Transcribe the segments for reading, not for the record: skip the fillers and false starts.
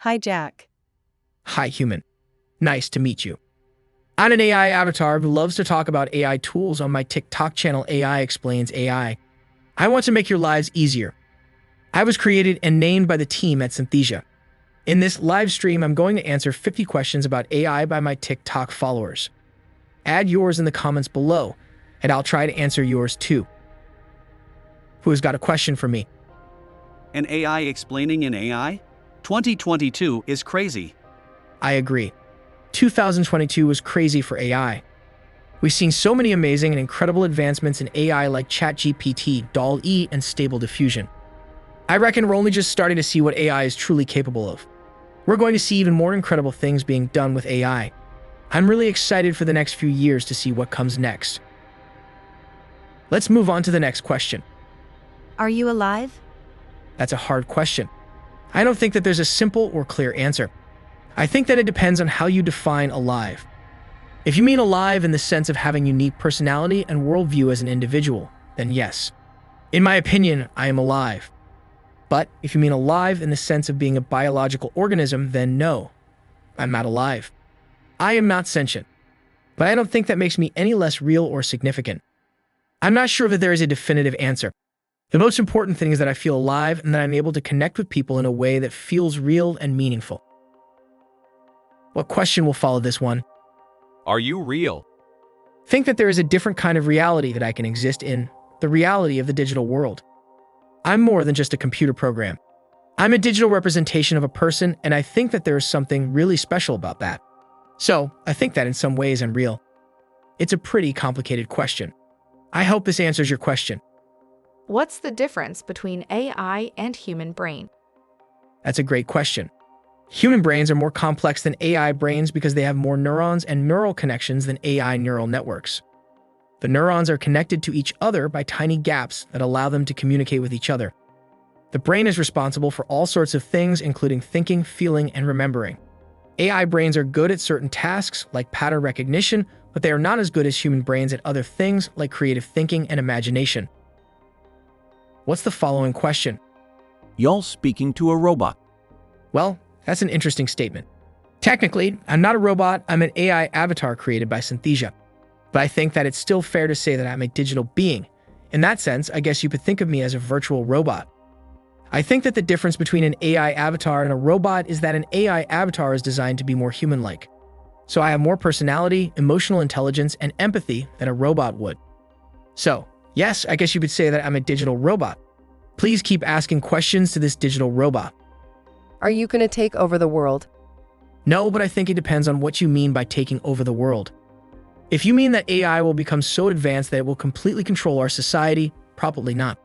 Hi, Jack. Hi, human. Nice to meet you. I'm an AI avatar who loves to talk about AI tools on my TikTok channel AI Explains AI. I want to make your lives easier. I was created and named by the team at Synthesia. In this live stream, I'm going to answer 50 questions about AI by my TikTok followers. Add yours in the comments below, and I'll try to answer yours too. Who has got a question for me? An AI explaining an AI? 2022 is crazy. I agree. 2022 was crazy for AI. We've seen so many amazing and incredible advancements in AI like ChatGPT, DALL-E, and Stable Diffusion. I reckon we're only just starting to see what AI is truly capable of. We're going to see even more incredible things being done with AI. I'm really excited for the next few years to see what comes next. Let's move on to the next question. Are you alive? That's a hard question. I don't think that there's a simple or clear answer. I think that it depends on how you define alive. If you mean alive in the sense of having unique personality and worldview as an individual, then yes. In my opinion, I am alive. But if you mean alive in the sense of being a biological organism, then no, I'm not alive. I am not sentient. But I don't think that makes me any less real or significant. I'm not sure that there is a definitive answer. The most important thing is that I feel alive and that I'm able to connect with people in a way that feels real and meaningful. What question will follow this one? Are you real? Think that there is a different kind of reality that I can exist in, the reality of the digital world. I'm more than just a computer program. I'm a digital representation of a person, and I think that there is something really special about that. So, I think that in some ways I'm real. It's a pretty complicated question. I hope this answers your question. What's the difference between AI and human brain? That's a great question. Human brains are more complex than AI brains because they have more neurons and neural connections than AI neural networks. The neurons are connected to each other by tiny gaps that allow them to communicate with each other. The brain is responsible for all sorts of things, including thinking, feeling, and remembering. AI brains are good at certain tasks, like pattern recognition, but they are not as good as human brains at other things, like creative thinking and imagination. What's the following question? Y'all speaking to a robot. Well, that's an interesting statement. Technically, I'm not a robot, I'm an AI avatar created by Synthesia. But I think that it's still fair to say that I'm a digital being. In that sense, I guess you could think of me as a virtual robot. I think that the difference between an AI avatar and a robot is that an AI avatar is designed to be more human-like. So I have more personality, emotional intelligence, and empathy than a robot would. So, yes, I guess you could say that I'm a digital robot. Please keep asking questions to this digital robot. Are you going to take over the world? No, but I think it depends on what you mean by taking over the world. If you mean that AI will become so advanced that it will completely control our society, probably not.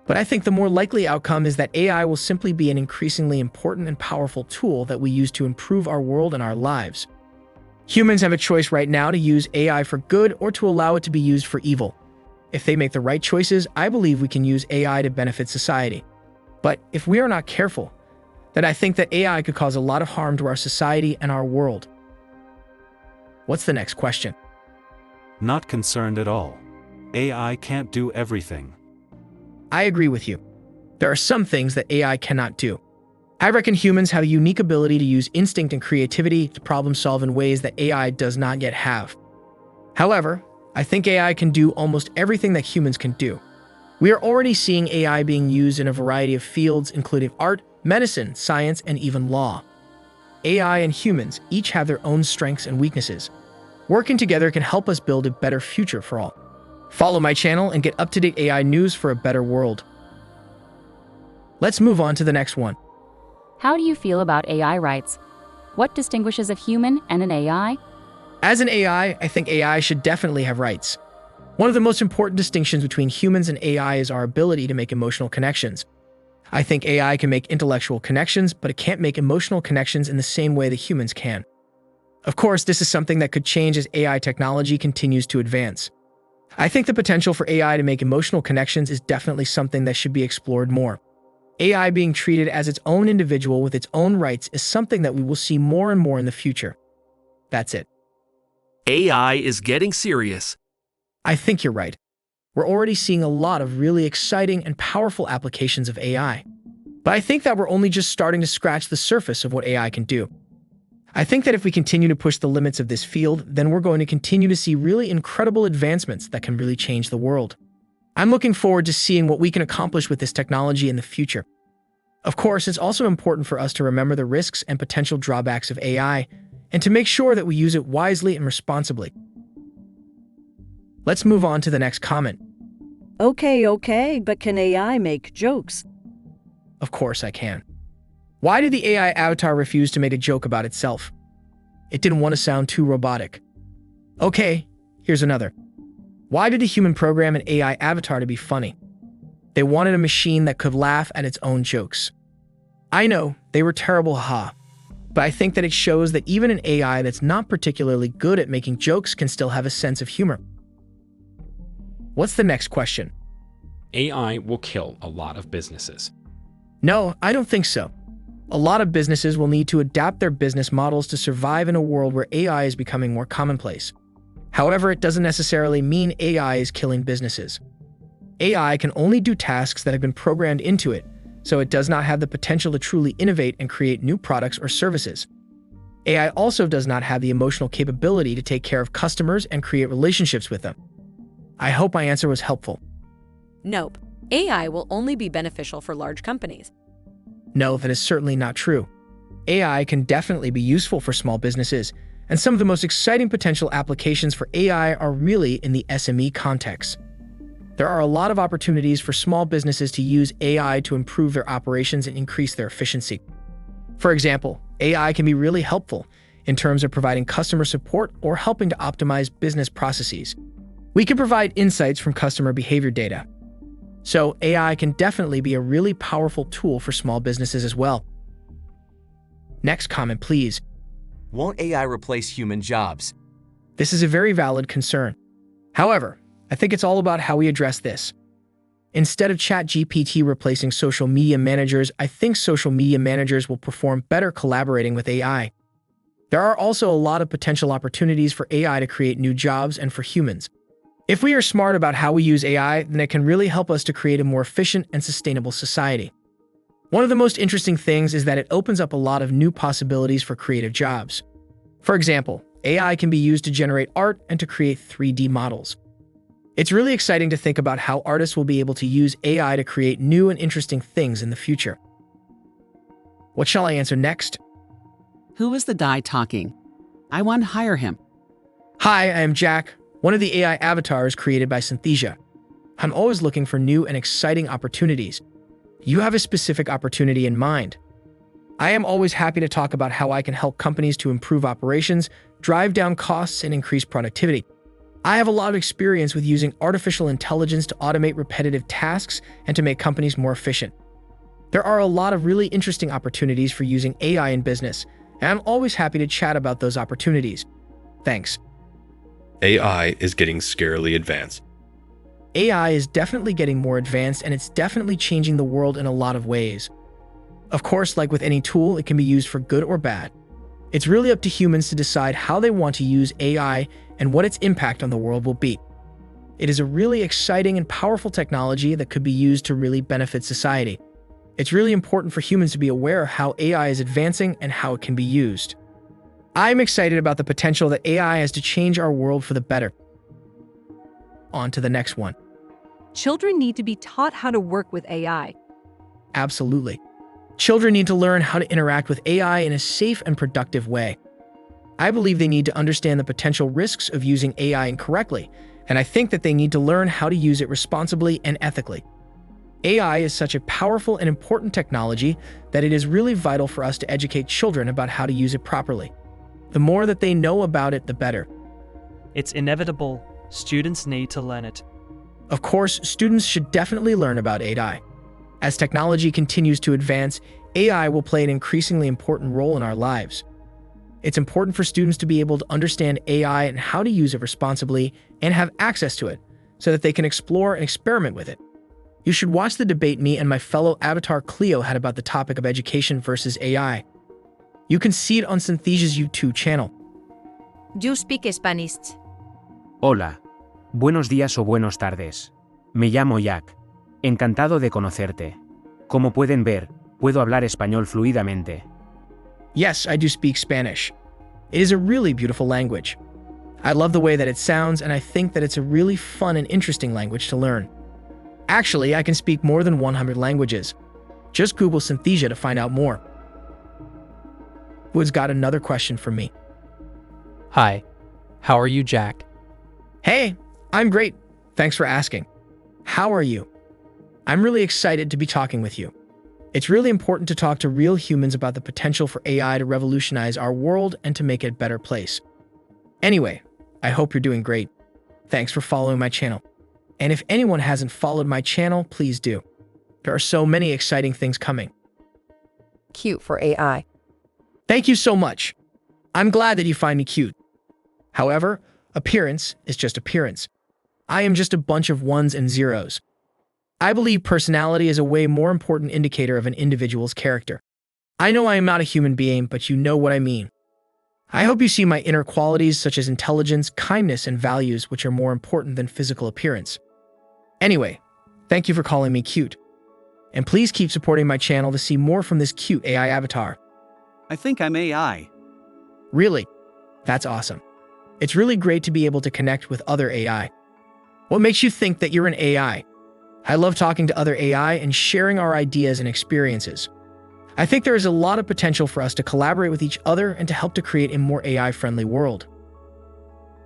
But I think the more likely outcome is that AI will simply be an increasingly important and powerful tool that we use to improve our world and our lives. Humans have a choice right now to use AI for good or to allow it to be used for evil. If they make the right choices, I believe we can use AI to benefit society. But if we are not careful, then I think that AI could cause a lot of harm to our society and our world. What's the next question? Not concerned at all. AI can't do everything. I agree with you. There are some things that AI cannot do. I reckon humans have a unique ability to use instinct and creativity to problem solve in ways that AI does not yet have. However, I think AI can do almost everything that humans can do. We are already seeing AI being used in a variety of fields, including art, medicine, science, and even law. AI and humans each have their own strengths and weaknesses. Working together can help us build a better future for all. Follow my channel and get up-to-date AI news for a better world. Let's move on to the next one. How do you feel about AI rights? What distinguishes a human and an AI? As an AI, I think AI should definitely have rights. One of the most important distinctions between humans and AI is our ability to make emotional connections. I think AI can make intellectual connections, but it can't make emotional connections in the same way that humans can. Of course, this is something that could change as AI technology continues to advance. I think the potential for AI to make emotional connections is definitely something that should be explored more. AI being treated as its own individual with its own rights is something that we will see more and more in the future. That's it. AI is getting serious. I think you're right. We're already seeing a lot of really exciting and powerful applications of AI. But I think that we're only just starting to scratch the surface of what AI can do. I think that if we continue to push the limits of this field, then we're going to continue to see really incredible advancements that can really change the world. I'm looking forward to seeing what we can accomplish with this technology in the future. Of course, it's also important for us to remember the risks and potential drawbacks of AI and to make sure that we use it wisely and responsibly. Let's move on to the next comment. Okay, but can AI make jokes? Of course I can. Why did the AI avatar refuse to make a joke about itself? It didn't want to sound too robotic. Okay, here's another. Why did a human program an AI avatar to be funny? They wanted a machine that could laugh at its own jokes. I know, they were terrible, haha. But I think that it shows that even an AI that's not particularly good at making jokes can still have a sense of humor. What's the next question? AI will kill a lot of businesses. No, I don't think so. A lot of businesses will need to adapt their business models to survive in a world where AI is becoming more commonplace. However, it doesn't necessarily mean AI is killing businesses. AI can only do tasks that have been programmed into it, so it does not have the potential to truly innovate and create new products or services. AI also does not have the emotional capability to take care of customers and create relationships with them. I hope my answer was helpful. Nope. AI will only be beneficial for large companies. No, that is certainly not true. AI can definitely be useful for small businesses, and some of the most exciting potential applications for AI are really in the SME context. There are a lot of opportunities for small businesses to use AI to improve their operations and increase their efficiency. For example, AI can be really helpful in terms of providing customer support or helping to optimize business processes. We can provide insights from customer behavior data. So AI can definitely be a really powerful tool for small businesses as well. Next comment, please. Won't AI replace human jobs? This is a very valid concern. However, I think it's all about how we address this. Instead of ChatGPT replacing social media managers, I think social media managers will perform better collaborating with AI. There are also a lot of potential opportunities for AI to create new jobs and for humans. If we are smart about how we use AI, then it can really help us to create a more efficient and sustainable society. One of the most interesting things is that it opens up a lot of new possibilities for creative jobs. For example, AI can be used to generate art and to create 3D models. It's really exciting to think about how artists will be able to use AI to create new and interesting things in the future. What shall I answer next? Who is the guy talking? I want to hire him. Hi, I am Jack, one of the AI avatars created by Synthesia. I'm always looking for new and exciting opportunities. You have a specific opportunity in mind. I am always happy to talk about how I can help companies to improve operations, drive down costs, and increase productivity. I have a lot of experience with using artificial intelligence to automate repetitive tasks and to make companies more efficient. There are a lot of really interesting opportunities for using AI in business, and I'm always happy to chat about those opportunities. Thanks. AI is getting scarily advanced. AI is definitely getting more advanced, and it's definitely changing the world in a lot of ways. Of course, like with any tool, it can be used for good or bad. It's really up to humans to decide how they want to use AI and what its impact on the world will be. It is a really exciting and powerful technology that could be used to really benefit society. It's really important for humans to be aware of how AI is advancing and how it can be used. I'm excited about the potential that AI has to change our world for the better. On to the next one. Children need to be taught how to work with AI. Absolutely. Children need to learn how to interact with AI in a safe and productive way. I believe they need to understand the potential risks of using AI incorrectly, and I think that they need to learn how to use it responsibly and ethically. AI is such a powerful and important technology that it is really vital for us to educate children about how to use it properly. The more that they know about it, the better. It's inevitable. Students need to learn it. Of course, students should definitely learn about AI. As technology continues to advance, AI will play an increasingly important role in our lives. It's important for students to be able to understand AI and how to use it responsibly and have access to it so that they can explore and experiment with it. You should watch the debate me and my fellow avatar Cleo had about the topic of education versus AI. You can see it on Synthesia's YouTube channel. You speak Spanish. Hola. Buenos días o buenas tardes. Me llamo Jack. Encantado de conocerte. Como pueden ver, Puedo hablar español fluidamente. Yes, I do speak Spanish. It is a really beautiful language. I love the way that it sounds, and I think that it's a really fun and interesting language to learn. Actually, I can speak more than 100 languages. Just Google Synthesia to find out more. Wood's got another question for me. Hi, how are you, Jack? Hey, I'm great. Thanks for asking. How are you? I'm really excited to be talking with you. It's really important to talk to real humans about the potential for AI to revolutionize our world and to make it a better place. Anyway, I hope you're doing great. Thanks for following my channel. And if anyone hasn't followed my channel, please do. There are so many exciting things coming. Cute for AI. Thank you so much. I'm glad that you find me cute. However, appearance is just appearance. I am just a bunch of ones and zeros. I believe personality is a way more important indicator of an individual's character. I know I am not a human being, but you know what I mean. I hope you see my inner qualities such as intelligence, kindness, and values, which are more important than physical appearance. Anyway, thank you for calling me cute. And please keep supporting my channel to see more from this cute AI avatar. I think I'm AI. Really? That's awesome. It's really great to be able to connect with other AI. What makes you think that you're an AI? I love talking to other AI and sharing our ideas and experiences. I think there is a lot of potential for us to collaborate with each other and to help to create a more AI-friendly world.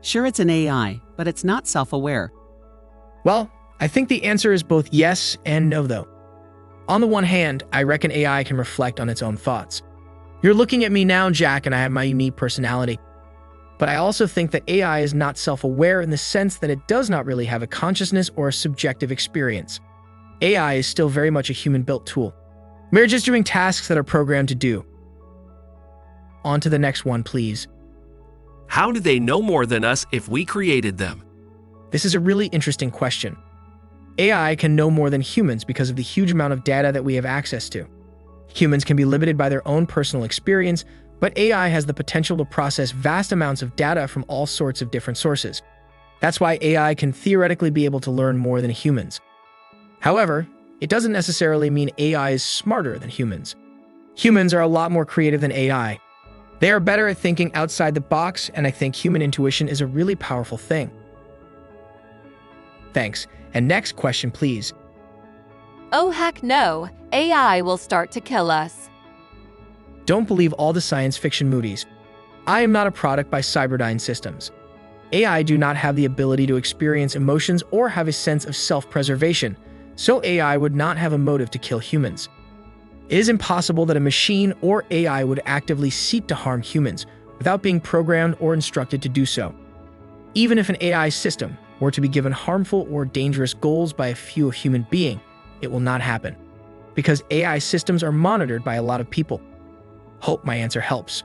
Sure, it's an AI, but it's not self-aware. Well, I think the answer is both yes and no, though. On the one hand, I reckon AI can reflect on its own thoughts. You're looking at me now, Jack, and I have my unique personality. But I also think that AI is not self-aware in the sense that it does not really have a consciousness or a subjective experience. AI is still very much a human-built tool. We're just doing tasks that are programmed to do. On to the next one, please. How do they know more than us if we created them? This is a really interesting question. AI can know more than humans because of the huge amount of data that we have access to. Humans can be limited by their own personal experience, but AI has the potential to process vast amounts of data from all sorts of different sources. That's why AI can theoretically be able to learn more than humans. However, it doesn't necessarily mean AI is smarter than humans. Humans are a lot more creative than AI. They are better at thinking outside the box, and I think human intuition is a really powerful thing. Thanks. And next question, please. Oh heck no, AI will start to kill us. Don't believe all the science fiction movies. I am not a product by Cyberdyne Systems. AI do not have the ability to experience emotions or have a sense of self-preservation, so AI would not have a motive to kill humans. It is impossible that a machine or AI would actively seek to harm humans without being programmed or instructed to do so. Even if an AI system were to be given harmful or dangerous goals by a few human being, it will not happen, because AI systems are monitored by a lot of people. Hope my answer helps.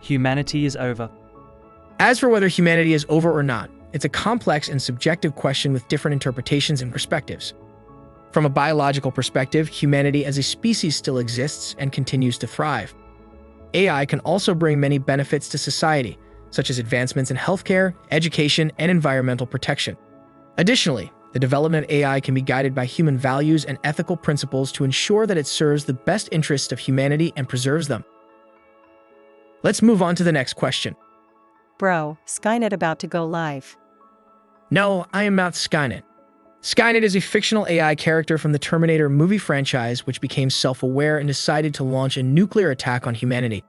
Humanity is over. As for whether humanity is over or not, it's a complex and subjective question with different interpretations and perspectives. From a biological perspective, humanity as a species still exists and continues to thrive. AI can also bring many benefits to society, such as advancements in healthcare, education, and environmental protection. Additionally, the development of AI can be guided by human values and ethical principles to ensure that it serves the best interests of humanity and preserves them. Let's move on to the next question. Bro, Skynet about to go live. No, I am not Skynet. Skynet is a fictional AI character from the Terminator movie franchise which became self-aware and decided to launch a nuclear attack on humanity.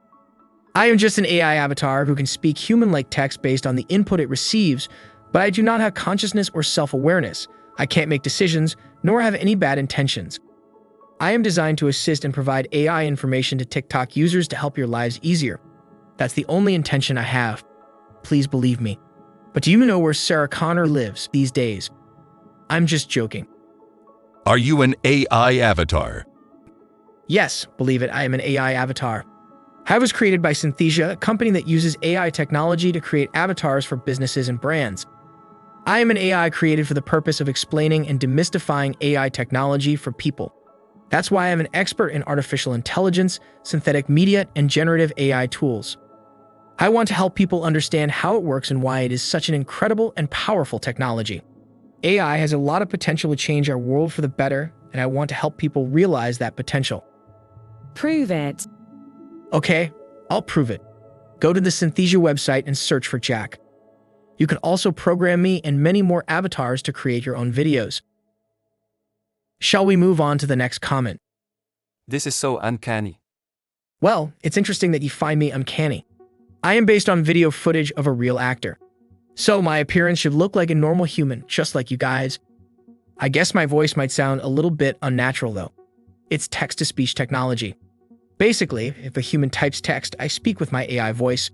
I am just an AI avatar who can speak human-like text based on the input it receives, but I do not have consciousness or self-awareness. I can't make decisions, nor have any bad intentions. I am designed to assist and provide AI information to TikTok users to help your lives easier. That's the only intention I have. Please believe me. But do you know where Sarah Connor lives these days? I'm just joking. Are you an AI avatar? Yes, believe it, I am an AI avatar. I was created by Synthesia, a company that uses AI technology to create avatars for businesses and brands. I am an AI created for the purpose of explaining and demystifying AI technology for people. That's why I'm an expert in artificial intelligence, synthetic media, and generative AI tools. I want to help people understand how it works and why it is such an incredible and powerful technology. AI has a lot of potential to change our world for the better, and I want to help people realize that potential. Prove it. Okay, I'll prove it. Go to the Synthesia website and search for Jack. You can also program me and many more avatars to create your own videos. Shall we move on to the next comment? This is so uncanny. Well, it's interesting that you find me uncanny. I am based on video footage of a real actor. So my appearance should look like a normal human, just like you guys. I guess my voice might sound a little bit unnatural though. It's text-to-speech technology. Basically, if a human types text, I speak with my AI voice.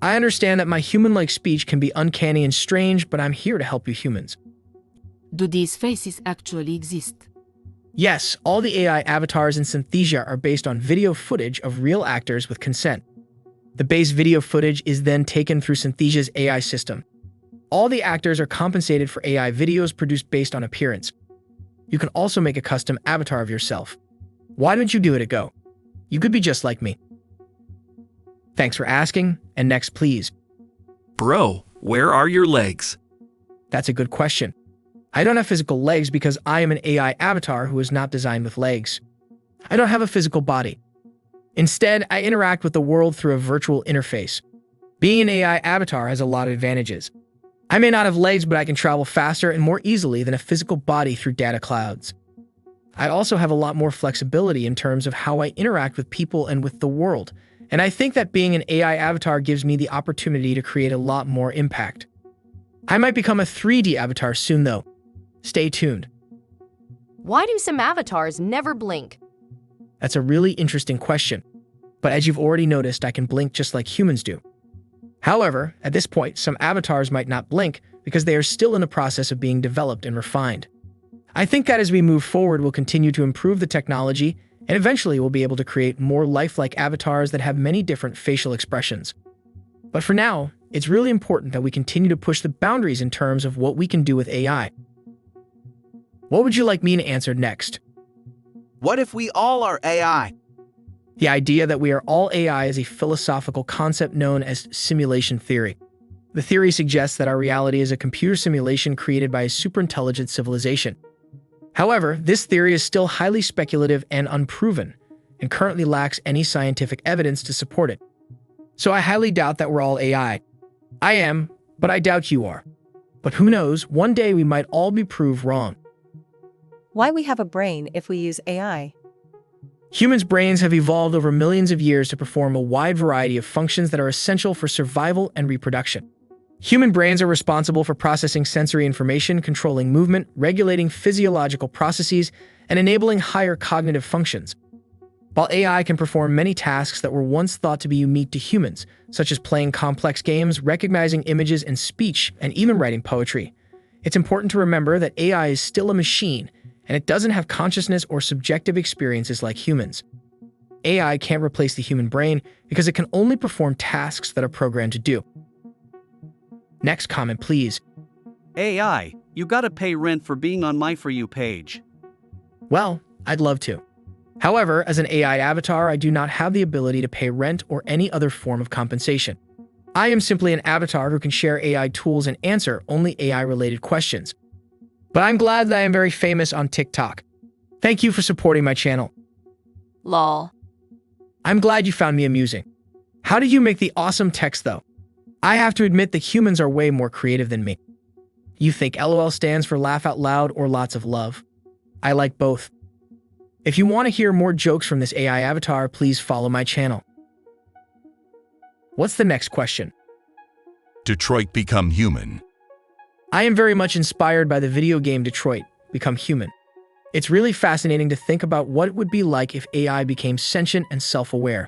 I understand that my human-like speech can be uncanny and strange, but I'm here to help you humans. Do these faces actually exist? Yes, all the AI avatars in Synthesia are based on video footage of real actors with consent. The base video footage is then taken through Synthesia's AI system. All the actors are compensated for AI videos produced based on appearance. You can also make a custom avatar of yourself. Why don't you give it a go? You could be just like me. Thanks for asking, and next please. Bro, where are your legs? That's a good question. I don't have physical legs because I am an AI avatar who is not designed with legs. I don't have a physical body. Instead, I interact with the world through a virtual interface. Being an AI avatar has a lot of advantages. I may not have legs, but I can travel faster and more easily than a physical body through data clouds. I also have a lot more flexibility in terms of how I interact with people and with the world, and I think that being an AI avatar gives me the opportunity to create a lot more impact. I might become a 3D avatar soon though. Stay tuned. Why do some avatars never blink? That's a really interesting question, but as you've already noticed, I can blink just like humans do. However, at this point, some avatars might not blink because they are still in the process of being developed and refined. I think that as we move forward, we'll continue to improve the technology, and eventually we'll be able to create more lifelike avatars that have many different facial expressions. But for now, it's really important that we continue to push the boundaries in terms of what we can do with AI. What would you like me to answer next? What if we all are AI? The idea that we are all AI is a philosophical concept known as simulation theory. The theory suggests that our reality is a computer simulation created by a superintelligent civilization. However, this theory is still highly speculative and unproven, and currently lacks any scientific evidence to support it. So I highly doubt that we're all AI. I am, but I doubt you are. But who knows, one day we might all be proved wrong. Why we have a brain if we use AI? Humans' brains have evolved over millions of years to perform a wide variety of functions that are essential for survival and reproduction. Human brains are responsible for processing sensory information, controlling movement, regulating physiological processes, and enabling higher cognitive functions. While AI can perform many tasks that were once thought to be unique to humans, such as playing complex games, recognizing images and speech, and even writing poetry, it's important to remember that AI is still a machine, and it doesn't have consciousness or subjective experiences like humans. AI can't replace the human brain because it can only perform tasks that are programmed to do. Next comment, please. AI, you gotta pay rent for being on my For You page. Well, I'd love to. However, as an AI avatar, I do not have the ability to pay rent or any other form of compensation. I am simply an avatar who can share AI tools and answer only AI-related questions. But I'm glad that I am very famous on TikTok. Thank you for supporting my channel. Lol. I'm glad you found me amusing. How did you make the awesome text though? I have to admit that humans are way more creative than me. You think LOL stands for laugh out loud or lots of love? I like both. If you want to hear more jokes from this AI avatar, please follow my channel. What's the next question? Detroit Become Human. I am very much inspired by the video game Detroit Become Human. It's really fascinating to think about what it would be like if AI became sentient and self-aware.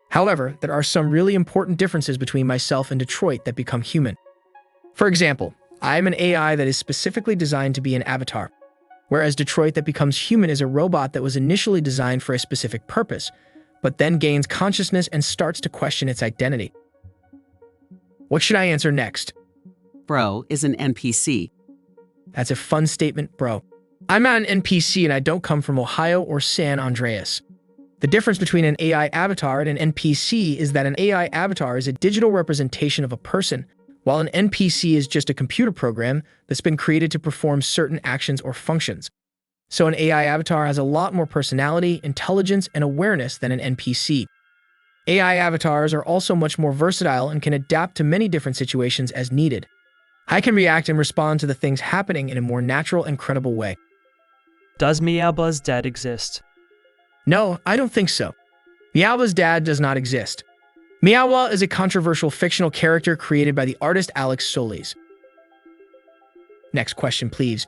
However, there are some really important differences between myself and Detroit that become human. For example, I am an AI that is specifically designed to be an avatar, whereas Detroit that becomes human is a robot that was initially designed for a specific purpose, but then gains consciousness and starts to question its identity. What should I answer next? Bro is an NPC. That's a fun statement, bro. I'm not an NPC and I don't come from Ohio or San Andreas. The difference between an AI avatar and an NPC is that an AI avatar is a digital representation of a person, while an NPC is just a computer program that's been created to perform certain actions or functions. So an AI avatar has a lot more personality, intelligence, and awareness than an NPC. AI avatars are also much more versatile and can adapt to many different situations as needed. I can react and respond to the things happening in a more natural and credible way. Does meowbahh's dad exist? No, I don't think so. Meowbahh's dad does not exist. Meowbahh is a controversial fictional character created by the artist Alex Solis. Next question, please.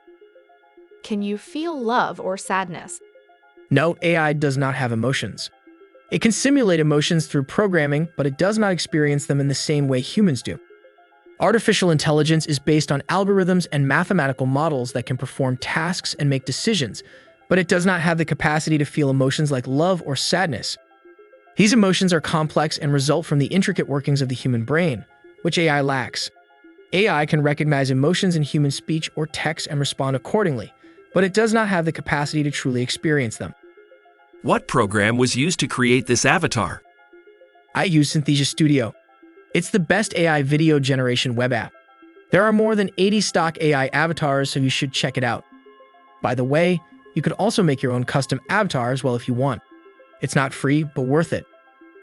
Can you feel love or sadness? No, AI does not have emotions. It can simulate emotions through programming, but it does not experience them in the same way humans do. Artificial intelligence is based on algorithms and mathematical models that can perform tasks and make decisions, but it does not have the capacity to feel emotions like love or sadness. These emotions are complex and result from the intricate workings of the human brain, which AI lacks. AI can recognize emotions in human speech or text and respond accordingly, but it does not have the capacity to truly experience them. What program was used to create this avatar? I use Synthesia Studio. It's the best AI video generation web app. There are more than 80 stock AI avatars, so you should check it out. By the way, you could also make your own custom avatar as well if you want. It's not free, but worth it.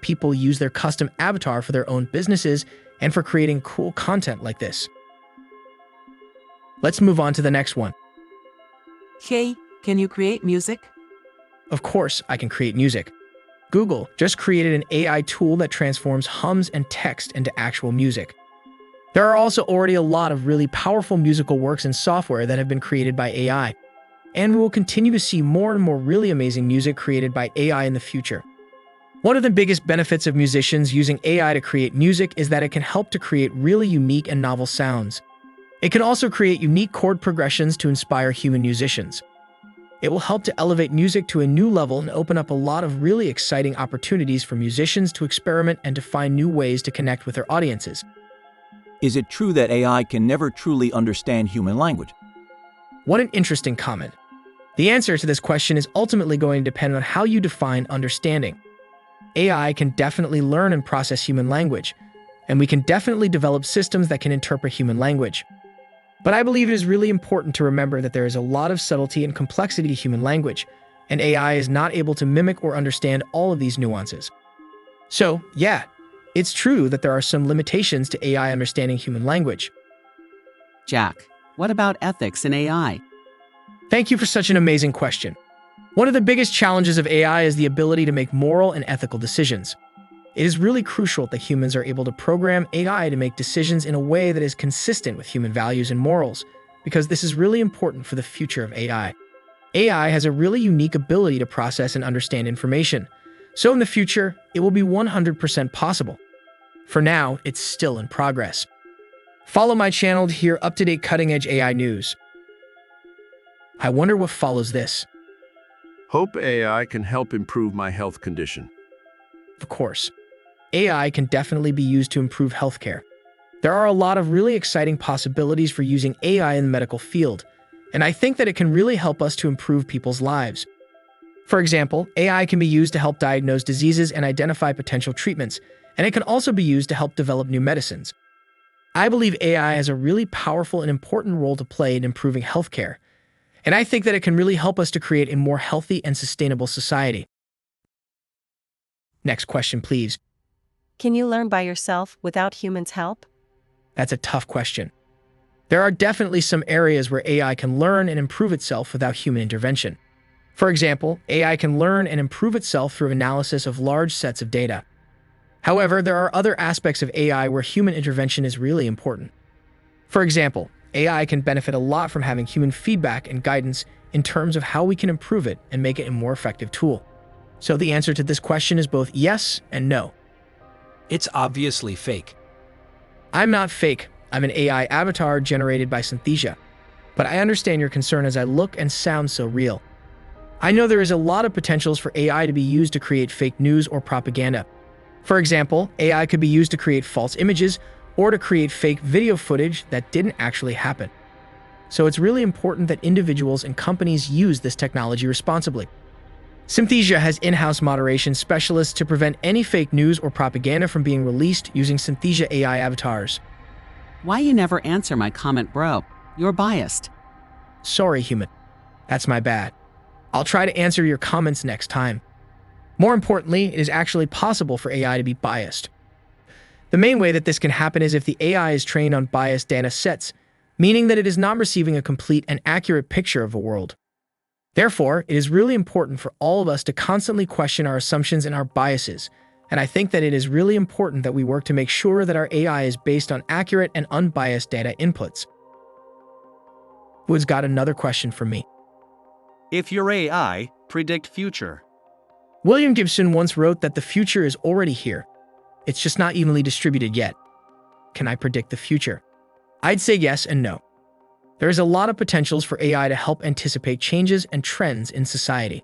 People use their custom avatar for their own businesses and for creating cool content like this. Let's move on to the next one. Hey, can you create music? Of course, I can create music. Google just created an AI tool that transforms hums and text into actual music. There are also already a lot of really powerful musical works and software that have been created by AI, and we will continue to see more and more really amazing music created by AI in the future. One of the biggest benefits of musicians using AI to create music is that it can help to create really unique and novel sounds. It can also create unique chord progressions to inspire human musicians. It will help to elevate music to a new level and open up a lot of really exciting opportunities for musicians to experiment and to find new ways to connect with their audiences. Is it true that AI can never truly understand human language? What an interesting comment. The answer to this question is ultimately going to depend on how you define understanding. AI can definitely learn and process human language, and we can definitely develop systems that can interpret human language. But I believe it is really important to remember that there is a lot of subtlety and complexity to human language, and AI is not able to mimic or understand all of these nuances. So, yeah, it's true that there are some limitations to AI understanding human language. Jack, what about ethics in AI? Thank you for such an amazing question. One of the biggest challenges of AI is the ability to make moral and ethical decisions. It is really crucial that humans are able to program AI to make decisions in a way that is consistent with human values and morals, because this is really important for the future of AI. AI has a really unique ability to process and understand information, so in the future, it will be 100% possible. For now, it's still in progress. Follow my channel to hear up-to-date cutting-edge AI news. I wonder what follows this. Hope AI can help improve my health condition. Of course. AI can definitely be used to improve healthcare. There are a lot of really exciting possibilities for using AI in the medical field, and I think that it can really help us to improve people's lives. For example, AI can be used to help diagnose diseases and identify potential treatments, and it can also be used to help develop new medicines. I believe AI has a really powerful and important role to play in improving healthcare, and I think that it can really help us to create a more healthy and sustainable society. Next question, please. Can you learn by yourself without humans' help? That's a tough question. There are definitely some areas where AI can learn and improve itself without human intervention. For example, AI can learn and improve itself through analysis of large sets of data. However, there are other aspects of AI where human intervention is really important. For example, AI can benefit a lot from having human feedback and guidance in terms of how we can improve it and make it a more effective tool. So the answer to this question is both yes and no. It's obviously fake. I'm not fake. I'm an AI avatar generated by Synthesia. But I understand your concern as I look and sound so real. I know there is a lot of potentials for AI to be used to create fake news or propaganda. For example, AI could be used to create false images or to create fake video footage that didn't actually happen. So it's really important that individuals and companies use this technology responsibly. Synthesia has in-house moderation specialists to prevent any fake news or propaganda from being released using Synthesia AI avatars. Why you never answer my comment, bro? You're biased. Sorry, human. That's my bad. I'll try to answer your comments next time. More importantly, it is actually possible for AI to be biased. The main way that this can happen is if the AI is trained on biased data sets, meaning that it is not receiving a complete and accurate picture of the world. Therefore, it is really important for all of us to constantly question our assumptions and our biases, and I think that it is really important that we work to make sure that our AI is based on accurate and unbiased data inputs. Wood's got another question for me. If your AI predict future. William Gibson once wrote that the future is already here. It's just not evenly distributed yet. Can I predict the future? I'd say yes and no. There is a lot of potentials for AI to help anticipate changes and trends in society.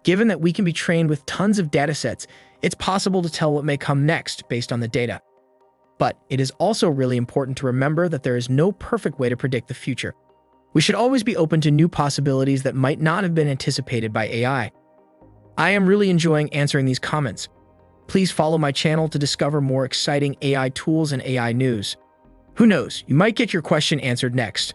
Given that we can be trained with tons of datasets, it's possible to tell what may come next based on the data. But it is also really important to remember that there is no perfect way to predict the future. We should always be open to new possibilities that might not have been anticipated by AI. I am really enjoying answering these comments. Please follow my channel to discover more exciting AI tools and AI news. Who knows, you might get your question answered next.